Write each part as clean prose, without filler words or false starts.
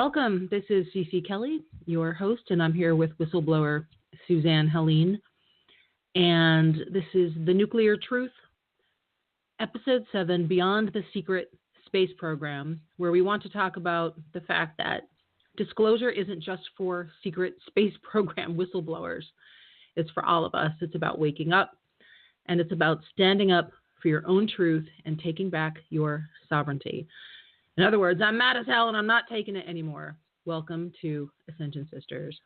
welcome. This is CC Kelly, your host, and I'm here with whistleblower Suzanne Helene. And this is The Nuclear Truth, Episode 7, Beyond the Secret Space Program, where we want to talk about the fact that disclosure isn't just for secret space program whistleblowers. It's for all of us. It's about waking up, and it's about standing up for your own truth and taking back your sovereignty. In other words, I'm mad as hell and I'm not taking it anymore. Welcome to Ascension Sisters.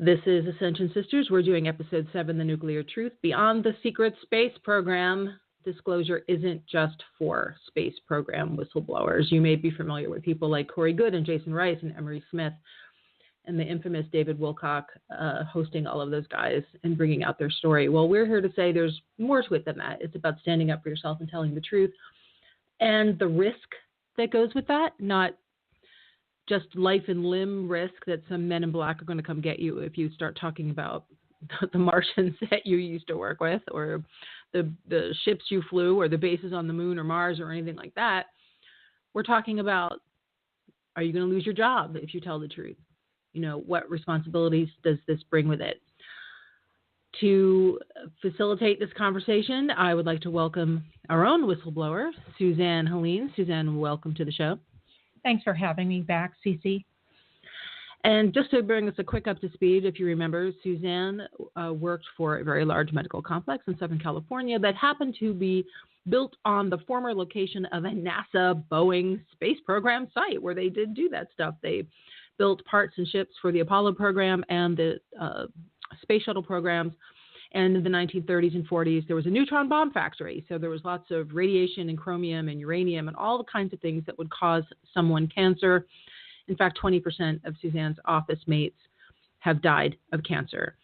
This is Ascension Sisters. We're doing episode 7, The Nuclear Truth, Beyond the Secret Space Program. Disclosure isn't just for space program whistleblowers. You may be familiar with people like Corey Goode and Jason Rice and Emery Smith and the infamous David Wilcock hosting all of those guys and bringing out their story. Well, we're here to say there's more to it than that. It's about standing up for yourself and telling the truth and the risk that goes with that, not just life and limb risk that some men in black are going to come get you if you start talking about the Martians that you used to work with or the ships you flew or the bases on the moon or Mars or anything like that. We're talking about, are you going to lose your job if you tell the truth? You know, what responsibilities does this bring with it? To facilitate this conversation, I would like to welcome our own whistleblower, Suzanne Helene. Suzanne, welcome to the show. Thanks for having me back, Cece. And just to bring us a quick up to speed, if you remember, Suzanne worked for a very large medical complex in Southern California that happened to be built on the former location of a NASA Boeing space program site where they did do that stuff. They built parts and ships for the Apollo program and the space shuttle programs. And in the 1930s and 40s, there was a neutron bomb factory. So there was lots of radiation and chromium and uranium and all the kinds of things that would cause someone cancer. In fact, 20% of Suzanne's office mates have died of cancer.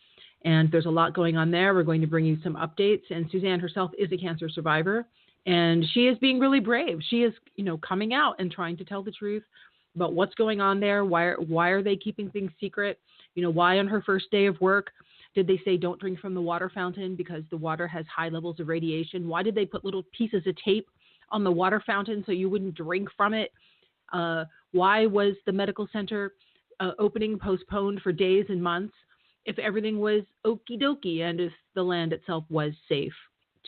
And there's a lot going on there. We're going to bring you some updates. And Suzanne herself is a cancer survivor. And she is being really brave. She is, coming out and trying to tell the truth about what's going on there. Why are they keeping things secret? Why on her first day of work did they say don't drink from the water fountain because the water has high levels of radiation? Why did they put little pieces of tape on the water fountain so you wouldn't drink from it? Why was the medical center opening postponed for days and months if everything was okie dokie and if the land itself was safe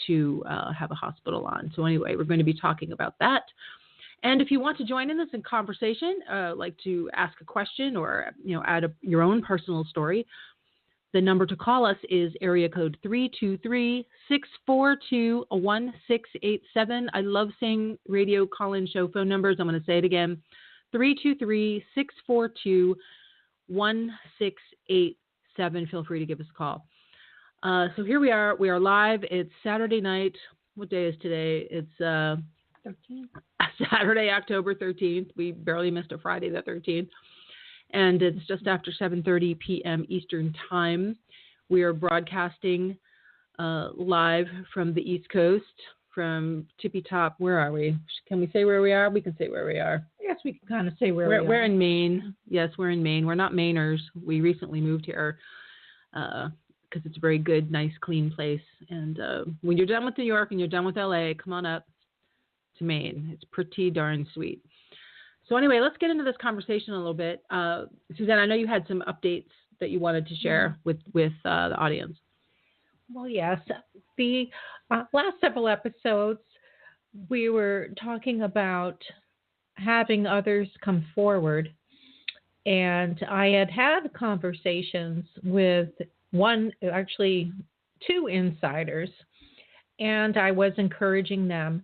to have a hospital on? So anyway, we're going to be talking about that. And if you want to join in this in conversation, like to ask a question or add your own personal story, the number to call us is area code 323-642-1687. I love saying radio call-in show phone numbers. I'm going to say it again, 323-642-1687. Feel free to give us a call. So here we are. We are live. It's Saturday night. What day is today? It's 13th. Saturday, October 13th. We barely missed a Friday the 13th. And it's just after 7:30 p.m. Eastern Time. We are broadcasting live from the East Coast, from Tippy Top. Where are we? Can we say where we are? We can say where we are. Yes, we can kind of say where we are. We're in Maine. Yes, we're in Maine. We're not Mainers. We recently moved here because it's a very good, nice, clean place. And when you're done with New York and you're done with LA, come on up to Maine. It's pretty darn sweet. So anyway, let's get into this conversation a little bit. Suzanne, I know you had some updates that you wanted to share with the audience. Well, yes. The last several episodes, we were talking about having others come forward. And I had conversations with two insiders, and I was encouraging them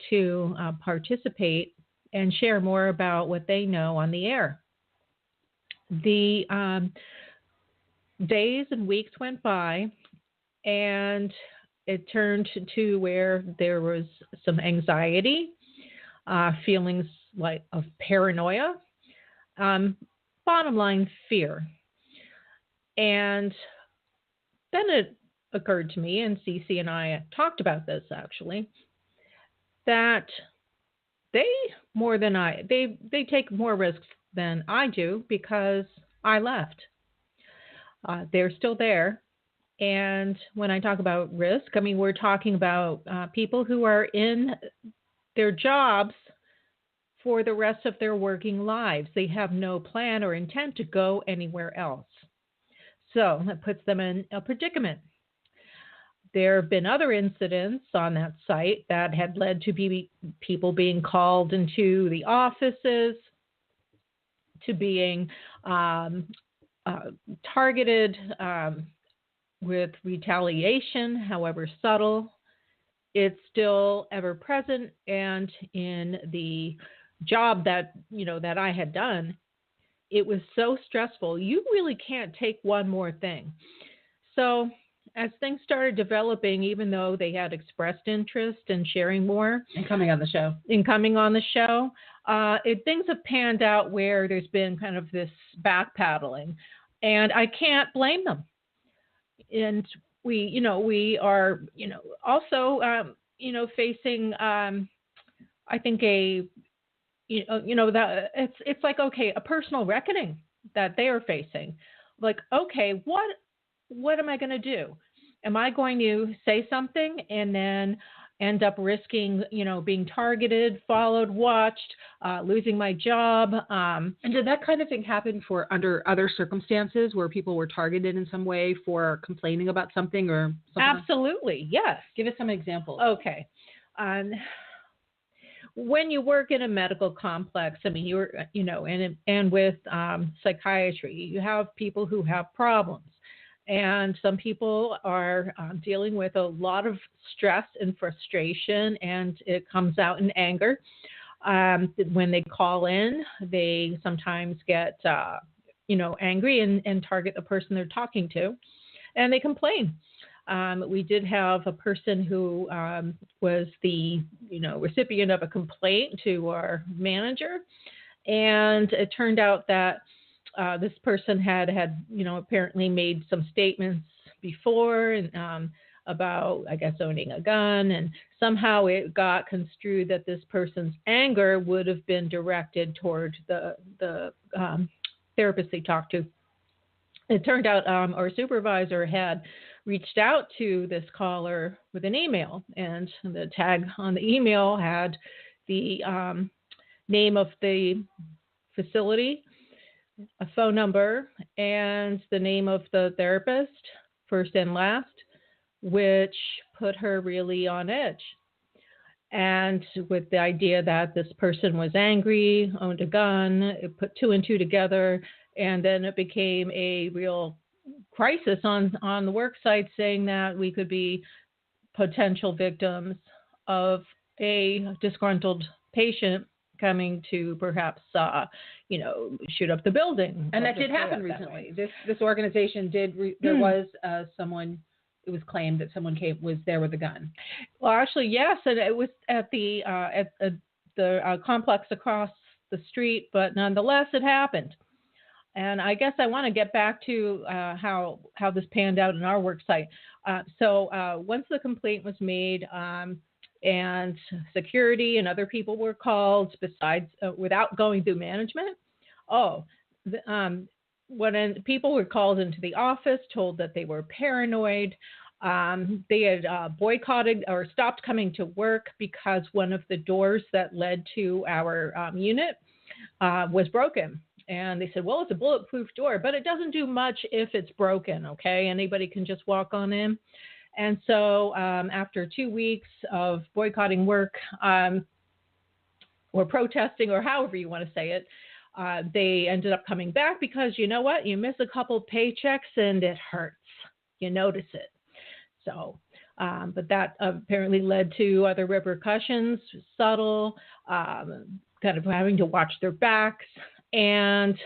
to participate and share more about what they know on the air. The days and weeks went by, and it turned to where there was some anxiety, feelings of paranoia, bottom line fear. And then it occurred to me, and Cece and I talked about this actually, that they take more risks than I do because I left. They're still there. And when I talk about risk, I mean, we're talking about people who are in their jobs for the rest of their working lives. They have no plan or intent to go anywhere else. So that puts them in a predicament. There have been other incidents on that site that had led to people being called into the offices, to being targeted with retaliation, however subtle. It's still ever present, and in the job that that I had done, it was so stressful. You really can't take one more thing. So as things started developing, even though they had expressed interest in sharing more and coming on the show, things have panned out where there's been kind of this backpedaling, and I can't blame them. And we are also facing I think that it's like, okay, a personal reckoning that they are facing. Like, okay, what am I going to do? Am I going to say something and then end up risking, being targeted, followed, watched, losing my job? And did that kind of thing happen under other circumstances where people were targeted in some way for complaining about something or something? Absolutely, yes. Give us some examples. Okay. When you work in a medical complex, I mean, and with psychiatry, you have people who have problems. And some people are dealing with a lot of stress and frustration, and it comes out in anger. When they call in, they sometimes get, angry and target the person they're talking to, and they complain. We did have a person who was the, recipient of a complaint to our manager, and it turned out that this person had apparently made some statements before about, I guess, owning a gun, and somehow it got construed that this person's anger would have been directed toward the therapist they talked to. It turned out our supervisor had reached out to this caller with an email, and the tag on the email had the name of the facility, a phone number, and the name of the therapist, first and last, which put her really on edge. And with the idea that this person was angry, owned a gun, it put two and two together, and then it became a real crisis on the work site, saying that we could be potential victims of a disgruntled patient coming to perhaps, shoot up the building. And that did happen recently. This organization did. There was someone. It was claimed that someone was there with a gun. Well, actually, yes, and it was at the complex across the street, but nonetheless, it happened. And I guess I want to get back to how this panned out in our work site. So once the complaint was made, and security and other people were called, besides without going through management. When people were called into the office, told that they were paranoid, they had boycotted or stopped coming to work because one of the doors that led to our unit was broken. And they said, well, it's a bulletproof door, but it doesn't do much if it's broken, okay? Anybody can just walk on in. And so after 2 weeks of boycotting work or protesting, or however you want to say it, they ended up coming back because, you know what? You miss a couple paychecks and it hurts. You notice it. So, but that apparently led to other repercussions, subtle, kind of having to watch their backs. And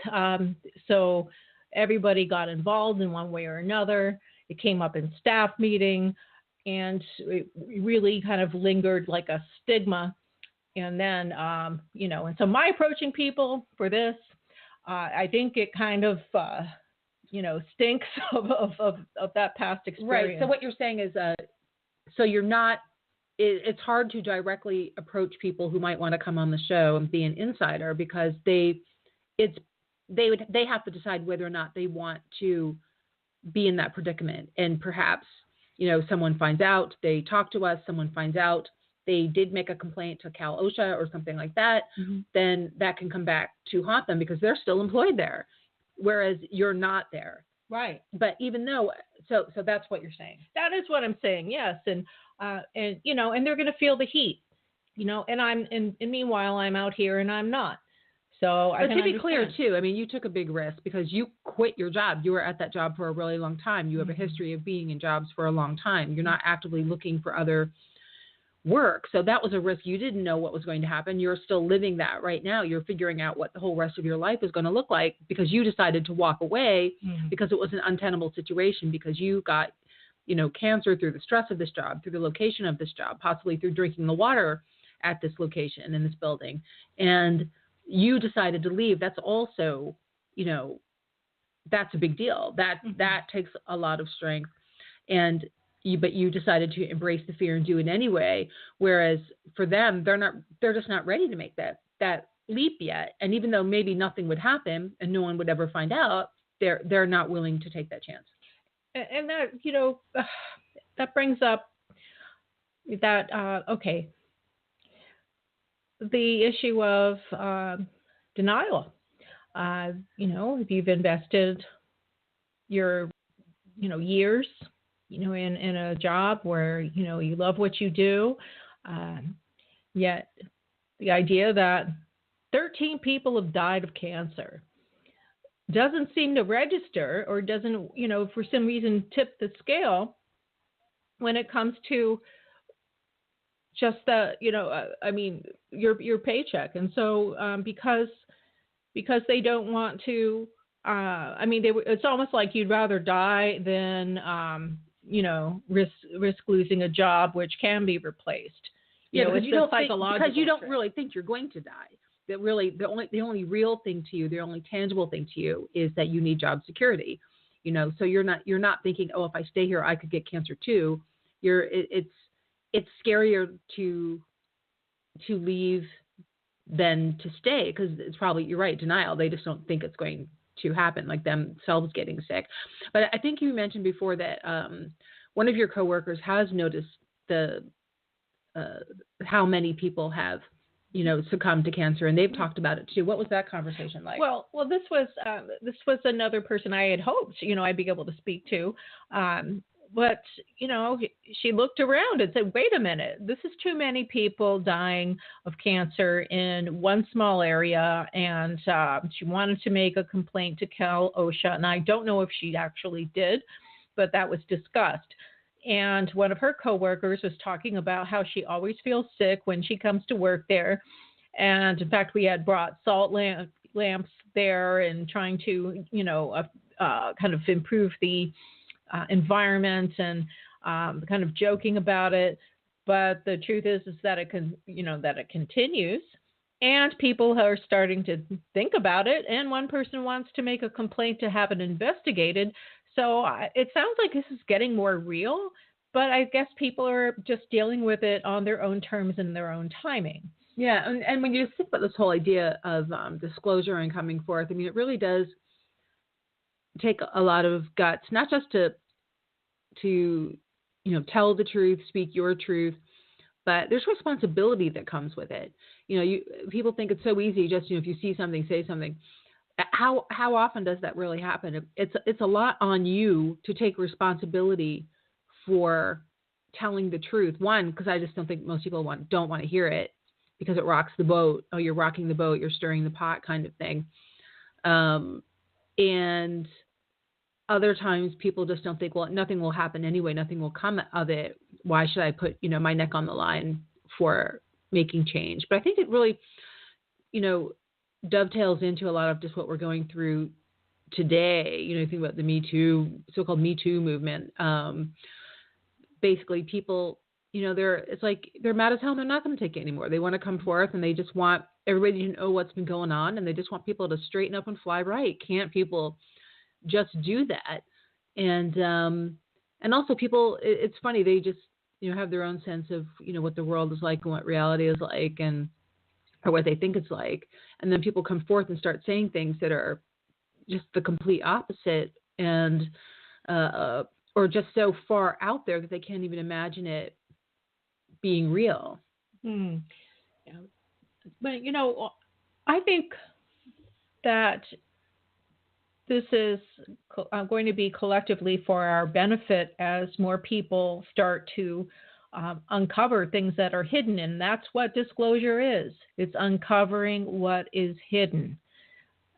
so everybody got involved in one way or another. It came up in staff meeting, and it really kind of lingered like a stigma. And then, and so my approaching people for this, I think it kind of, stinks of that past experience. Right. So what you're saying is, so you're not, it's hard to directly approach people who might want to come on the show and be an insider, because they have to decide whether or not they want to be in that predicament. And perhaps, someone finds out, they talk to us, someone finds out they did make a complaint to Cal OSHA or something like that, then that can come back to haunt them because they're still employed there, whereas you're not there. Right. But even though, so that's what you're saying. That is what I'm saying. Yes. And they're going to feel the heat, and meanwhile I'm out here and I'm not. So but to be clear too, I mean, you took a big risk because you quit your job. You were at that job for a really long time. You have a history of being in jobs for a long time. You're not actively looking for other work. So that was a risk. You didn't know what was going to happen. You're still living that right now. You're figuring out what the whole rest of your life is going to look like because you decided to walk away because it was an untenable situation, because you got, cancer through the stress of this job, through the location of this job, possibly through drinking the water at this location in this building. And you decided to leave. That's also, that's a big deal. That takes a lot of strength. But you decided to embrace the fear and do it anyway. Whereas for them, they're just not ready to make that leap yet. And even though maybe nothing would happen and no one would ever find out, they're not willing to take that chance. And that, that brings up that, okay, the issue of denial. If you've invested your, years, in a job where, you love what you do, yet the idea that 13 people have died of cancer doesn't seem to register, or doesn't, for some reason tip the scale when it comes to just the, your paycheck. And so because they don't want to, it's almost like you'd rather die than, risk losing a job which can be replaced. Because you don't really think you're going to die. That really the only real thing to you, the only tangible thing to you, is that you need job security. So you're not thinking, oh, if I stay here, I could get cancer too. It's scarier to leave than to stay, because it's probably, you're right, denial. They just don't think it's going to happen, like themselves getting sick. But I think you mentioned before that one of your coworkers has noticed how many people have succumbed to cancer, and they've talked about it too. What was that conversation like? Well, this was another person I had hoped I'd be able to speak to, but she looked around and said, "Wait a minute, this is too many people dying of cancer in one small area," and she wanted to make a complaint to Cal OSHA, and I don't know if she actually did, but that was discussed. And one of her coworkers was talking about how she always feels sick when she comes to work there. And in fact, we had brought salt lamps there and trying to, kind of improve the environment and kind of joking about it. But the truth is that it continues, and people are starting to think about it. And one person wants to make a complaint to have it investigated. So it sounds like this is getting more real, but I guess people are just dealing with it on their own terms and their own timing. Yeah, and when you think about this whole idea of disclosure and coming forth, it really does take a lot of guts, not just to tell the truth, speak your truth, but there's responsibility that comes with it. People think it's so easy, just if you see something, say something. How often does that really happen? It's a lot on you to take responsibility for telling the truth. One, because I just don't think most people don't want to hear it, because it rocks the boat. Oh, you're rocking the boat, you're stirring the pot, kind of thing. And other times people just don't think, well, nothing will happen anyway, nothing will come of it. Why should I put my neck on the line for making change? But I think it really, dovetails into a lot of just what we're going through today. You think about the so-called Me Too movement. Basically, people, they're mad as hell. And they're not going to take it anymore. They want to come forth, and they just want everybody to know what's been going on, and they just want people to straighten up and fly right. Can't people just do that? And also people, it's funny, they just have their own sense of what the world is like and what reality is like, or what they think it's like. And then people come forth and start saying things that are just the complete opposite. And or just so far out there that they can't even imagine it being real. Yeah. But, I think that this is going to be collectively for our benefit as more people start to uncover things that are hidden. And that's what disclosure is. It's uncovering what is hidden.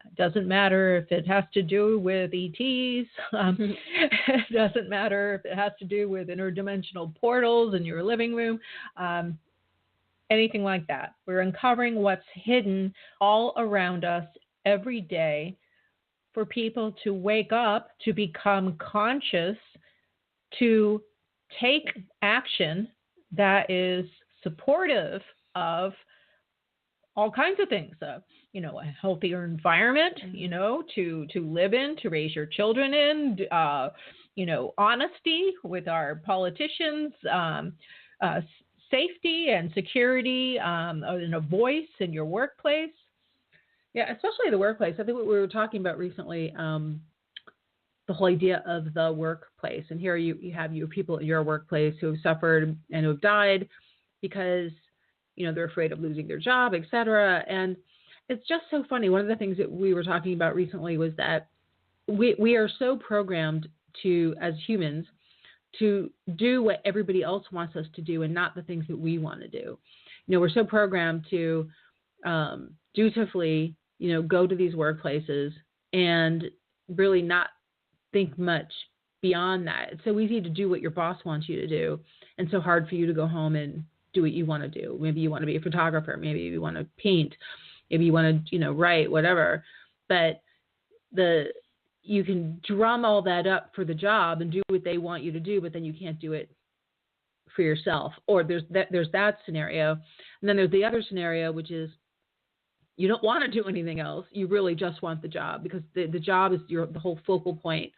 It doesn't matter if it has to do with ETs. It doesn't matter if it has to do with interdimensional portals in your living room. Anything like that. We're uncovering what's hidden all around us every day for people to wake up, to become conscious, to take action that is supportive of all kinds of things. A healthier environment, to live in, to raise your children in, honesty with our politicians, safety and security, and a voice in your workplace. Yeah, especially the workplace. I think what we were talking about recently, the whole idea of the workplace. And here you have people in your workplace who have suffered and who have died because, they're afraid of losing their job, et cetera. And it's just so funny. One of the things that we were talking about recently was that we are so programmed to, as humans, to do what everybody else wants us to do and not the things that we want to do. We're so programmed to dutifully, go to these workplaces and really not think much beyond that. It's so easy to do what your boss wants you to do and so hard for you to go home and do what you want to do. Maybe you want to be a photographer. Maybe you want to paint. Maybe you want to, write, whatever. But you can drum all that up for the job and do what they want you to do, but then you can't do it for yourself. Or there's that scenario. And then there's the other scenario, which is you don't want to do anything else. You really just want the job because the job is the whole focal point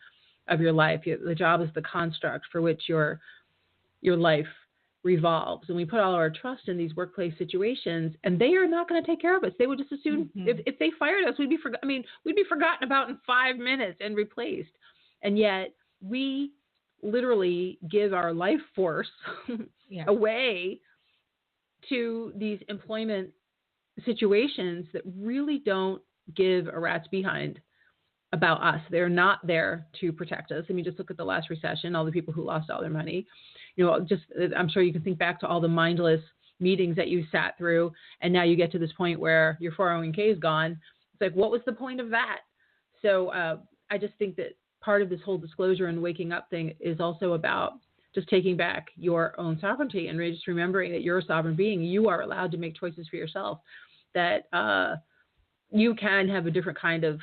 of your life. The job is the construct for which your life revolves. And we put all our trust in these workplace situations, and they are not going to take care of us. They would just assume if they fired us, we'd be forgotten about in 5 minutes and replaced. And yet we literally give our life force away to these employment situations that really don't give a rat's behind about us. They're not there to protect us. I mean, just look at the last recession, all the people who lost all their money. I'm sure you can think back to all the mindless meetings that you sat through, and now you get to this point where your 401k is gone. It's like, what was the point of that? So I just think that part of this whole disclosure and waking up thing is also about just taking back your own sovereignty and just remembering that you're a sovereign being. You are allowed to make choices for yourself, that you can have a different kind of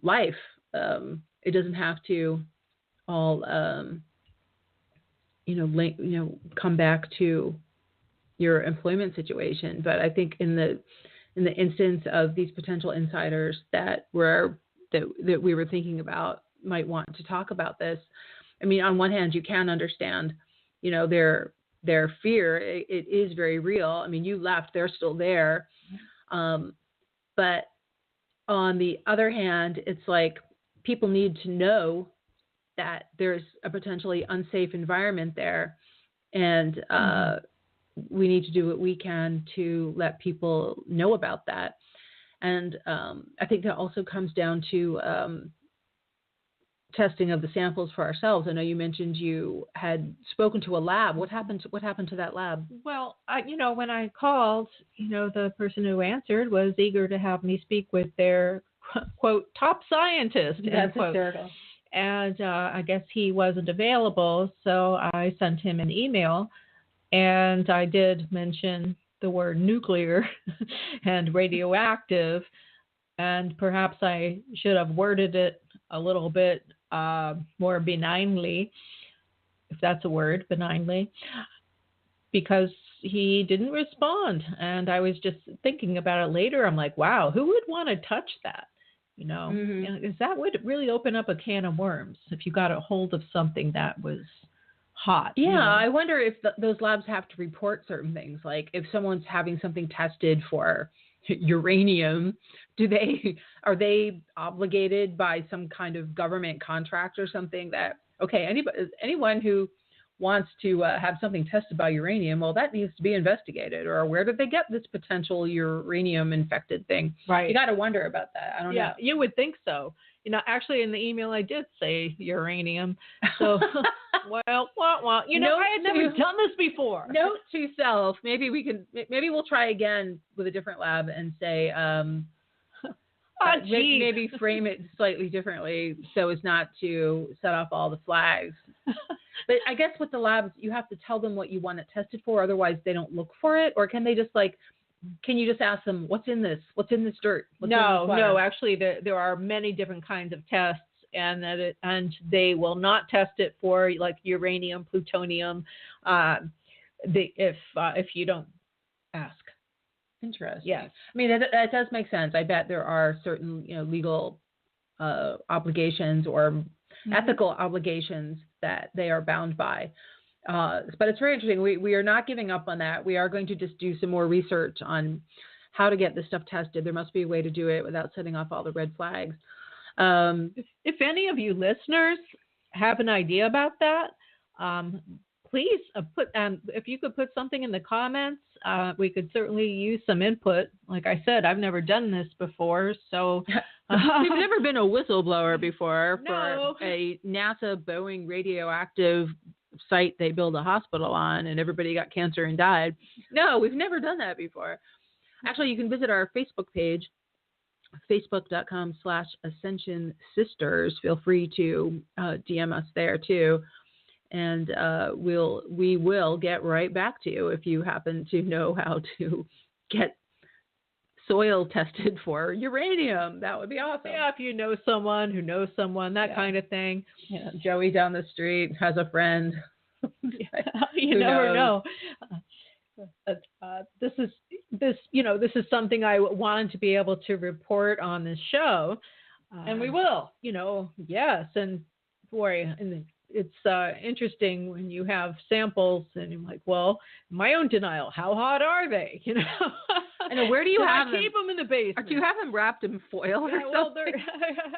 life. It doesn't have to all, come back to your employment situation. But I think in the instance of these potential insiders that we were thinking about might want to talk about this. I mean, on one hand, you can understand, their fear. It is very real. I mean, you left; they're still there. But on the other hand, it's like people need to know that there's a potentially unsafe environment there, and we need to do what we can to let people know about that. And I think that also comes down to testing of the samples for ourselves. I know you mentioned you had spoken to a lab. What happened to that lab? Well, when I called, the person who answered was eager to have me speak with their quote top scientist. That's hysterical. And I guess he wasn't available, so I sent him an email, and I did mention the word nuclear and radioactive, and perhaps I should have worded it a little bit more benignly, if that's a word, benignly, because he didn't respond. And I was just thinking about it later. I'm like, wow, who would want to touch that? Because that would really open up a can of worms if you got a hold of something that was hot. Yeah, I wonder if those labs have to report certain things. Like if someone's having something tested for uranium are they obligated by some kind of government contract or something that, okay, anyone who wants to have something tested by uranium, well, that needs to be investigated, or where did they get this potential uranium infected thing? Right. You got to wonder about that. I don't know. Yeah, you would think so. Actually, in the email I did say uranium. So, well, I had never done this before. Note to self: maybe we'll try again with a different lab and say, maybe frame it slightly differently so as not to set off all the flags. But I guess with the labs, you have to tell them what you want it tested for, otherwise they don't look for it. Or can they just can you just ask them, what's in this? What's in this dirt? No. Actually, there are many different kinds of tests, and they will not test it for like uranium, plutonium, if you don't ask. Interesting. Yes. I mean, that does make sense. I bet there are certain legal obligations or ethical obligations that they are bound by. But it's very interesting. We are not giving up on that. We are going to just do some more research on how to get this stuff tested. There must be a way to do it without setting off all the red flags. If any of you listeners have an idea about that, please if you could put something in the comments, we could certainly use some input. Like I said, I've never done this before, so we've never been a whistleblower before No. for a NASA Boeing radioactive site they built a hospital on, and everybody got cancer and died. No, we've never done that before. Actually, you can visit our Facebook page, facebook.com/Ascension Sisters. Feel free to DM us there too. And we will get right back to you if you happen to know how to get soil tested for uranium. That would be awesome. Yeah, if you know someone who knows someone, that kind of thing. Yeah, Joey down the street has a friend. You never know. This is something I wanted to be able to report on this show, and we will. Yes, and boy, and it's interesting when you have samples and you're like, well, my own denial, how hot are they? I know, where do you have them? Keep them in the basement. Or do you have them wrapped in foil or something? Well,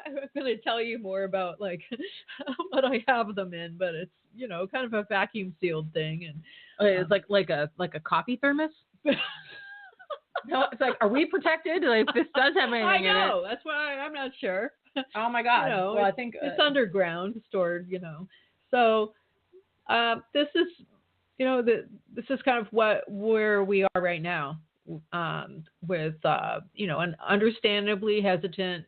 I'm going to tell you more about what I have them in, but it's kind of a vacuum sealed thing, and it's like a coffee thermos. No, it's like, are we protected? Like, this does have anything I know. in it. That's why I'm not sure. Oh my God. Well, I think it's underground, stored. So this is, this is kind of where we are right now, with and understandably hesitant,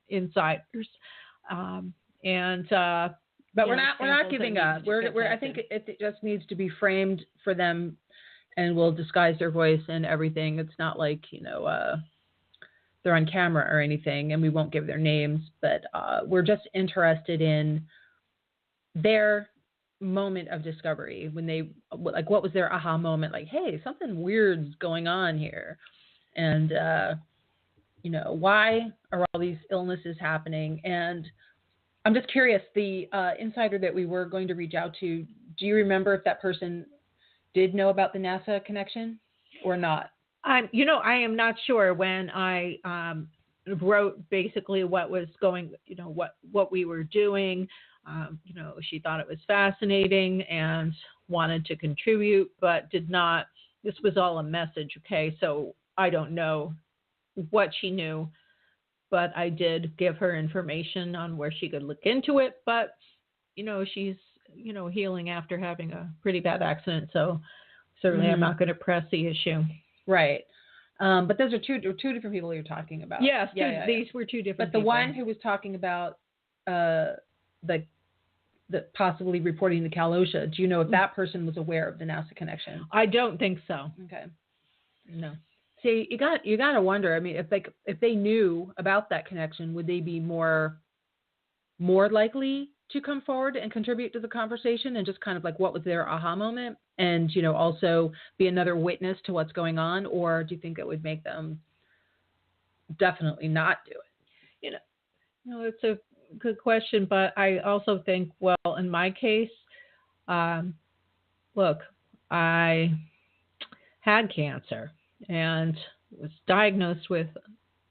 insiders, but we're not giving up. I think it just needs to be framed for them, and we'll disguise their voice and everything. It's not like they're on camera or anything, and we won't give their names, but we're just interested in their moment of discovery, when they, what was their aha moment, like, hey, something weird's going on here, and why are all these illnesses happening? And I'm just curious, the insider that we were going to reach out to, do you remember if that person did know about the NASA connection or not? I am not sure. When I wrote basically what was going, what we were doing, she thought it was fascinating and wanted to contribute, but did not. This was all a message, okay? So I don't know what she knew, but I did give her information on where she could look into it. But, she's, healing after having a pretty bad accident. So certainly I'm not going to press the issue. Right. But those are two different people you're talking about. Yes, these were two different people. But the people. one who was talking about the possibly reporting the Cal OSHA, do you know if that person was aware of the NASA connection? I don't think so. Okay. No. See, you got to wonder. I mean, if they knew about that connection, would they be more likely to come forward and contribute to the conversation, and just kind of like, what was their aha moment, and also be another witness to what's going on? Or do you think it would make them definitely not do it? It's a good question, but I also think, well, in my case, look, I had cancer and was diagnosed with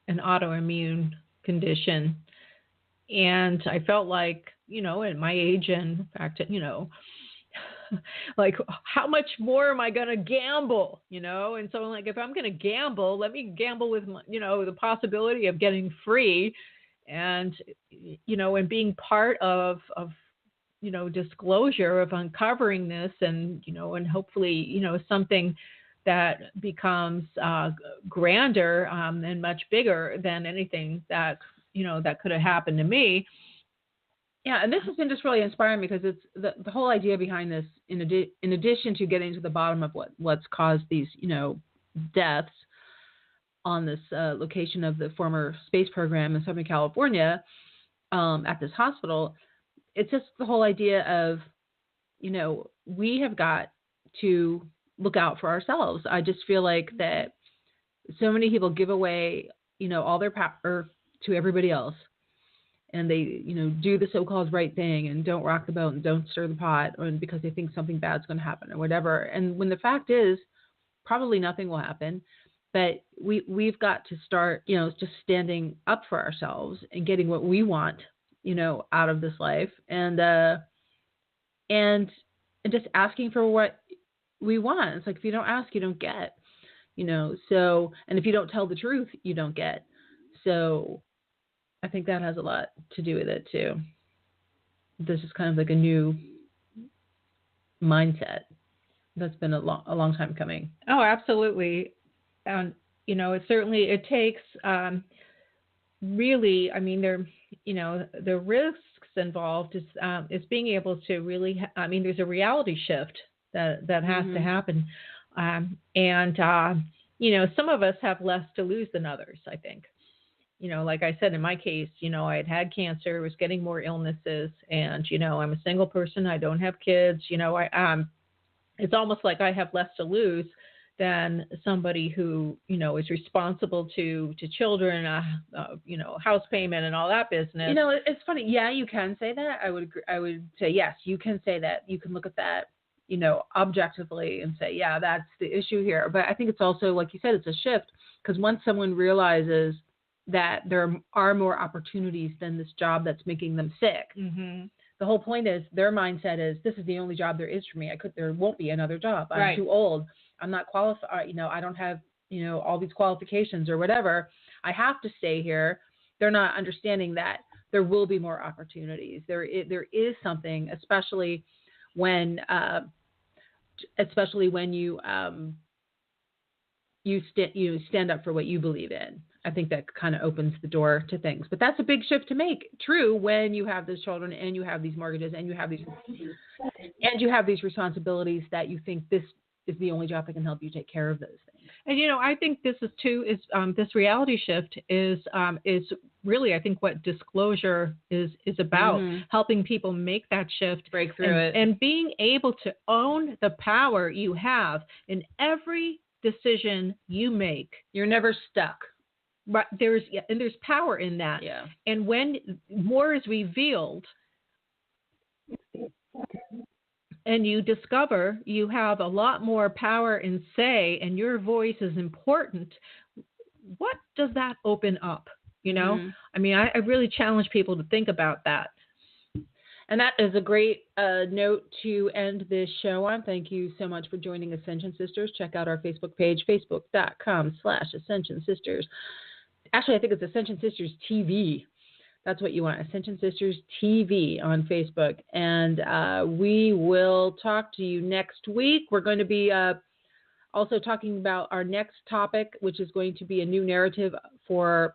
an autoimmune condition. And I felt like, at my age and in fact, like how much more am I going to gamble, And so like, if I'm going to gamble, let me gamble with, the possibility of getting free and, and being part of, disclosure of uncovering this and, and hopefully, something that becomes grander and much bigger than anything that, that could have happened to me. Yeah, and this has been just really inspiring because it's the whole idea behind this, in addition to getting to the bottom of what's caused these, deaths on this location of the former space program in Southern California at this hospital. It's just the whole idea of, we have got to look out for ourselves. I just feel like that so many people give away, all their power to everybody else. And they, do the so-called right thing and don't rock the boat and don't stir the pot, or because they think something bad's going to happen or whatever. And when the fact is, probably nothing will happen. But we've got to start, just standing up for ourselves and getting what we want, out of this life, and just asking for what we want. It's like, if you don't ask, you don't get, So, and if you don't tell the truth, you don't get. So I think that has a lot to do with it too. This is kind of like a new mindset that's been a long time coming. Oh, absolutely. And, it takes really, the risks involved is being able to really, there's a reality shift that has to happen. Some of us have less to lose than others, I think. Like I said, in my case, I had cancer, was getting more illnesses, and, I'm a single person. I don't have kids. It's almost like I have less to lose than somebody who, is responsible to children, house payment and all that business. It's funny. Yeah, you can say that. I would agree. I would say, yes, you can say that. You can look at that, objectively and say, yeah, that's the issue here. But I think it's also, like you said, it's a shift, because once someone realizes that there are more opportunities than this job that's making them sick. Mm-hmm. The whole point is, their mindset is, this is the only job there is for me. There won't be another job. I'm right. too old. I'm not qualified. I don't have, all these qualifications or whatever. I have to stay here. They're not understanding that there will be more opportunities. There is something, especially when you stand up for what you believe in. I think that kind of opens the door to things. But that's a big shift to make. True, when you have those children and you have these mortgages and you have these responsibilities, that you think this is the only job that can help you take care of those things. And I think this is this reality shift is really, I think, what disclosure is about, helping people make that shift, break through it, and being able to own the power you have in every decision you make. You're never stuck. But there's power in that. Yeah. And when more is revealed, and you discover you have a lot more power and say, and your voice is important, what does that open up? I really challenge people to think about that. And that is a great note to end this show on. Thank you so much for joining Ascension Sisters. Check out our Facebook page, facebook.com/Ascension Sisters. Actually, I think it's Ascension Sisters TV. That's what you want, Ascension Sisters TV on Facebook. And we will talk to you next week. We're going to be also talking about our next topic, which is going to be a new narrative for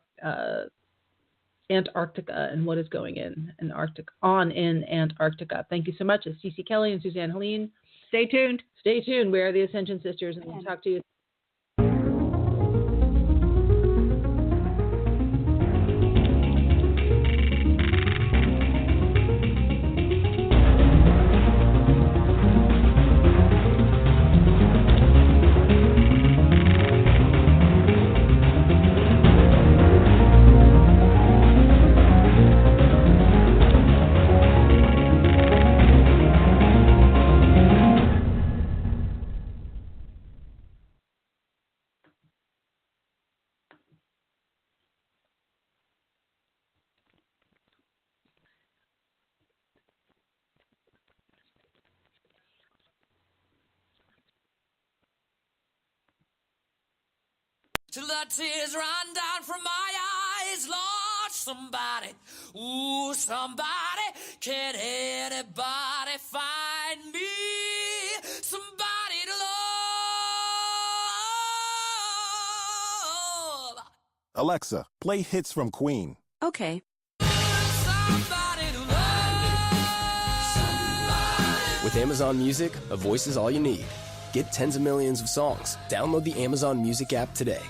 Antarctica and what is going in Antarctica. Thank you so much. It's Cece Kelly and Suzanne Helene. Stay tuned. Stay tuned. We are the Ascension Sisters, and we'll talk to you till the tears run down from my eyes. Lord, somebody, ooh, somebody, can anybody find me somebody to love? Alexa, play hits from Queen. Okay. Somebody to love. Somebody. With Amazon Music, a voice is all you need. Get tens of millions of songs. Download the Amazon Music app today.